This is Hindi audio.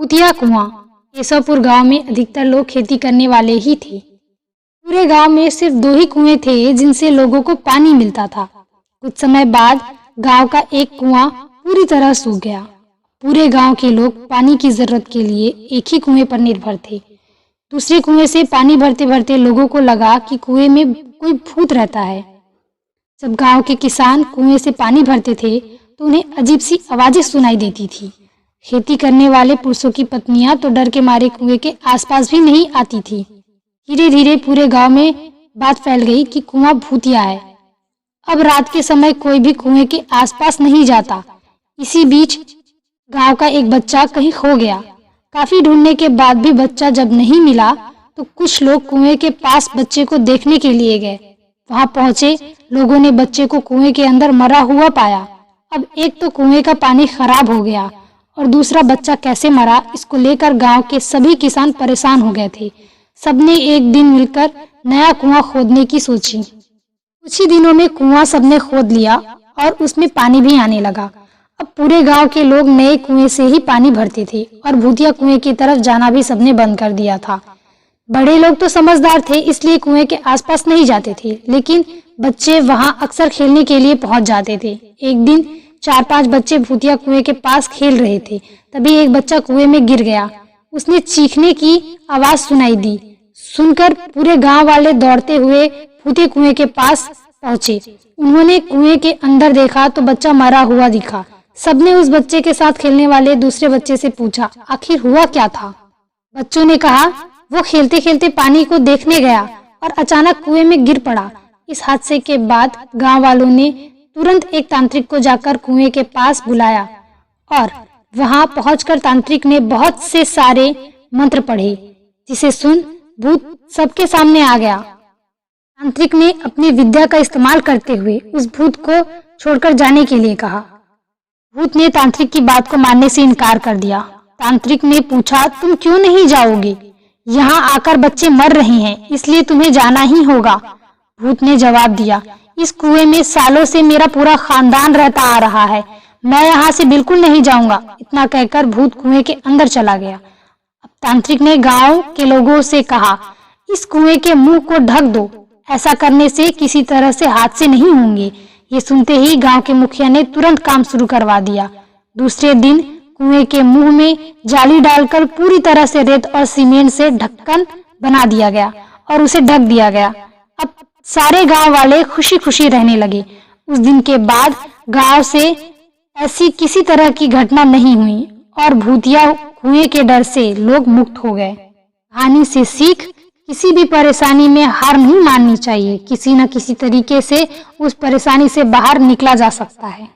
भूतिया कुआं। केशवपुर गांव में अधिकतर लोग खेती करने वाले ही थे। पूरे गांव में सिर्फ 2 ही कुएं थे जिनसे लोगों को पानी मिलता था। कुछ समय बाद गांव का एक कुआं पूरी तरह सूख गया। पूरे गांव के लोग पानी की जरूरत के लिए एक ही कुएं पर निर्भर थे। दूसरे कुएं से पानी भरते भरते लोगों को लगा कि कुएं में कोई भूत रहता है। जब गांव के किसान कुएं से पानी भरते थे तो उन्हें अजीब सी आवाजें सुनाई देती थी। खेती करने वाले पुरुषों की पत्नियां तो डर के मारे कुएं के आसपास भी नहीं आती थी। धीरे धीरे पूरे गांव में बात फैल गई कि कुआं भूतिया है। अब रात के समय कोई भी कुएं के आसपास नहीं जाता। इसी बीच गांव का एक बच्चा कहीं खो गया। काफी ढूंढने के बाद भी बच्चा जब नहीं मिला तो कुछ लोग कुएं के पास बच्चे को देखने के लिए गए। वहां पहुंचे लोगों ने बच्चे को कुएं के अंदर मरा हुआ पाया। अब एक तो कुएं का पानी खराब हो गया और दूसरा बच्चा कैसे मरा, इसको लेकर गांव के सभी किसान परेशान हो गए थे। सबने एक दिन मिलकर नया कुआं खोदने की सोची। कुछ ही दिनों में कुआं सबने खोद लिया और उसमें पानी भी आने लगा। अब पूरे गांव के लोग नए कुएं से ही पानी भरते थे और भूतिया कुएं की तरफ जाना भी सबने बंद कर दिया था। बड़े लोग तो समझदार थे, इसलिए कुएं के आसपास नहीं जाते थे, लेकिन बच्चे वहां अक्सर खेलने के लिए पहुंच जाते थे। एक दिन 4-5 बच्चे भूतिया कुएं के पास खेल रहे थे। तभी एक बच्चा कुएं में गिर गया। उसने चीखने की आवाज सुनाई दी। सुनकर पूरे गांव वाले दौड़ते हुए भूतिया कुएं के पास पहुंचे। उन्होंने कुएं के अंदर देखा तो बच्चा मरा हुआ दिखा। सबने उस बच्चे के साथ खेलने वाले दूसरे बच्चे से पूछा, आखिर हुआ क्या था? बच्चों ने कहा, वो खेलते खेलते पानी को देखने गया और अचानक कुएं में गिर पड़ा। इस हादसे के बाद गांव वालों ने तुरंत एक तांत्रिक को जाकर कुएं के पास बुलाया और वहां पहुंचकर तांत्रिक ने बहुत से सारे मंत्र पढ़े, जिसे सुन भूत सबके सामने आ गया। तांत्रिक ने अपनी विद्या का इस्तेमाल करते हुए उस भूत को छोड़कर जाने के लिए कहा। भूत ने तांत्रिक की बात को मानने से इनकार कर दिया। तांत्रिक ने पूछा, तुम क्यों नहीं जाओगे? यहाँ आकर बच्चे मर रहे हैं, इसलिए तुम्हें जाना ही होगा। भूत ने जवाब दिया, इस कुएं में सालों से मेरा पूरा खानदान रहता आ रहा है, मैं यहाँ से बिल्कुल नहीं जाऊंगा। इतना कहकर भूत कुएं के अंदर चला गया। अब तांत्रिक ने गांव के लोगों से कहा, इस कुएं के मुंह को ढक दो, ऐसा करने से किसी तरह से हादसे नहीं होंगे। ये सुनते ही गांव के मुखिया ने तुरंत काम शुरू करवा दिया। दूसरे दिन कुएं के मुंह में जाली डालकर पूरी तरह से रेत और सीमेंट से ढक्कन बना दिया गया और उसे ढक दिया गया। अब सारे गांव वाले खुशी खुशी रहने लगे। उस दिन के बाद गांव से ऐसी किसी तरह की घटना नहीं हुई और भूतिया कुएं के डर से लोग मुक्त हो गए। कहानी से सीख, किसी भी परेशानी में हार नहीं माननी चाहिए। किसी न किसी तरीके से उस परेशानी से बाहर निकला जा सकता है।